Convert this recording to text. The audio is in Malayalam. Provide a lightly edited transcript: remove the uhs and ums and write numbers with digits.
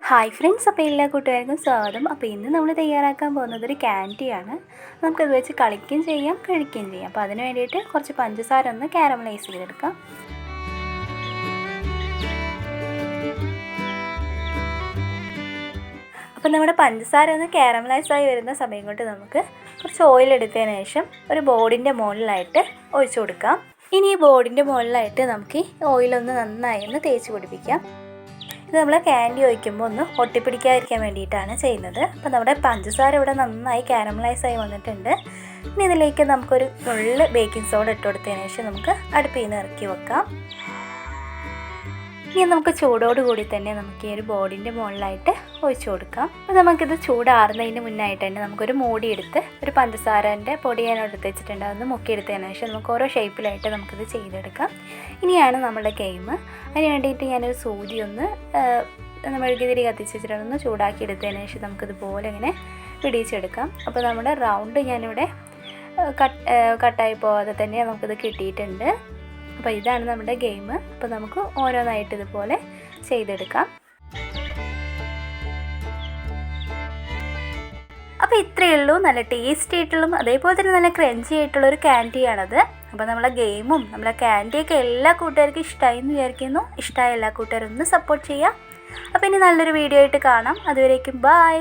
ഹായ് ഫ്രണ്ട്സ്, അപ്പോൾ എല്ലാ കൂട്ടുകാർക്കും സ്വാഗതം. അപ്പോൾ ഇന്ന് നമ്മൾ തയ്യാറാക്കാൻ പോകുന്നത് ഒരു ക്യാൻഡിയാണ്. നമുക്കത് വെച്ച് കളിക്കുകയും ചെയ്യാം, കഴിക്കുകയും ചെയ്യാം. അപ്പോൾ അതിന് വേണ്ടിയിട്ട് കുറച്ച് പഞ്ചസാര ഒന്ന് കാരമലൈസ് ചെയ്തെടുക്കാം. അപ്പോൾ നമ്മുടെ പഞ്ചസാര ഒന്ന് കാരമലൈസായി വരുന്ന സമയം കൊണ്ട് നമുക്ക് കുറച്ച് ഓയിൽ എടുത്തതിന് ശേഷം ഒരു ബോർഡിൻ്റെ മുകളിലായിട്ട് ഒഴിച്ചു കൊടുക്കാം. ഇനി ഈ ബോർഡിൻ്റെ മുകളിലായിട്ട് നമുക്ക് ഈ ഓയിലൊന്ന് നന്നായി ഒന്ന് തേച്ച് പിടിപ്പിക്കാം. ഇത് നമ്മൾ ക്യാൻഡി ഒഴിക്കുമ്പോൾ ഒന്ന് ഒട്ടിപ്പിടിക്കാതിരിക്കാൻ വേണ്ടിയിട്ടാണ് ചെയ്യുന്നത്. അപ്പോൾ നമ്മുടെ പഞ്ചസാര ഇവിടെ നന്നായി കാരമലൈസായി വന്നിട്ടുണ്ട്. ഇനി ഇതിലേക്ക് നമുക്കൊരു നുള്ള് ബേക്കിംഗ് സോഡ ഇട്ട് കൊടുത്തതിന് ശേഷം നമുക്ക് അടുപ്പിൽ നിന്ന് ഇറക്കി വെക്കാം. ഇനി നമുക്ക് ചൂടോടുകൂടി തന്നെ നമുക്ക് ഈ ഒരു ബോർഡിൻ്റെ മുകളിലായിട്ട് ഒഴിച്ചു കൊടുക്കാം. അപ്പോൾ നമുക്കിത് ചൂടാറുന്നതിന് മുന്നായിട്ട് തന്നെ നമുക്കൊരു മൂടി എടുത്ത് ഒരു പഞ്ചസാരൻ്റെ പൊടി ഞാൻ എടുത്ത് വെച്ചിട്ടുണ്ട്. അതൊന്ന് മുക്കിയെടുത്തതിന് ശേഷം നമുക്ക് ഓരോ ഷേപ്പിലായിട്ട് നമുക്കിത് ചെയ്തെടുക്കാം. ഇനിയാണ് നമ്മുടെ ഗെയിം. അതിന് വേണ്ടിയിട്ട് ഞാനൊരു സൂചി ഒന്ന് മെഴുകുതിരി കത്തിച്ച് വെച്ചിട്ടൊന്ന് ചൂടാക്കി എടുത്തതിന് ശേഷം നമുക്കിതുപോലെ ഇങ്ങനെ പിടിച്ചെടുക്കാം. അപ്പോൾ നമ്മുടെ റൗണ്ട് ഞാനിവിടെ കട്ടായി പോകാതെ തന്നെ നമുക്കിത് കിട്ടിയിട്ടുണ്ട്. അപ്പോൾ ഇതാണ് നമ്മുടെ ഗെയിം. അപ്പോൾ നമുക്ക് ഓരോന്നായിട്ട് ഇതുപോലെ ചെയ്തെടുക്കാം. അപ്പോൾ ഇത്രയേ ഉള്ളൂ. നല്ല ടേസ്റ്റി ആയിട്ടുള്ളതും അതേപോലെ തന്നെ നല്ല ക്രഞ്ചി ആയിട്ടുള്ളൊരു ക്യാൻഡിയാണത്. അപ്പോൾ നമ്മളെ ഗെയിമും നമ്മളെ ക്യാൻഡിയൊക്കെ എല്ലാ കൂട്ടുകാർക്കും ഇഷ്ടമായി എന്ന് വിചാരിക്കുന്നു. ഇഷ്ടമായ എല്ലാ കൂട്ടുകാരും ഒന്ന് സപ്പോർട്ട് ചെയ്യുക. അപ്പോൾ ഇനി നല്ലൊരു വീഡിയോ ആയിട്ട് കാണാം. അതുവരേക്കും ബായ്.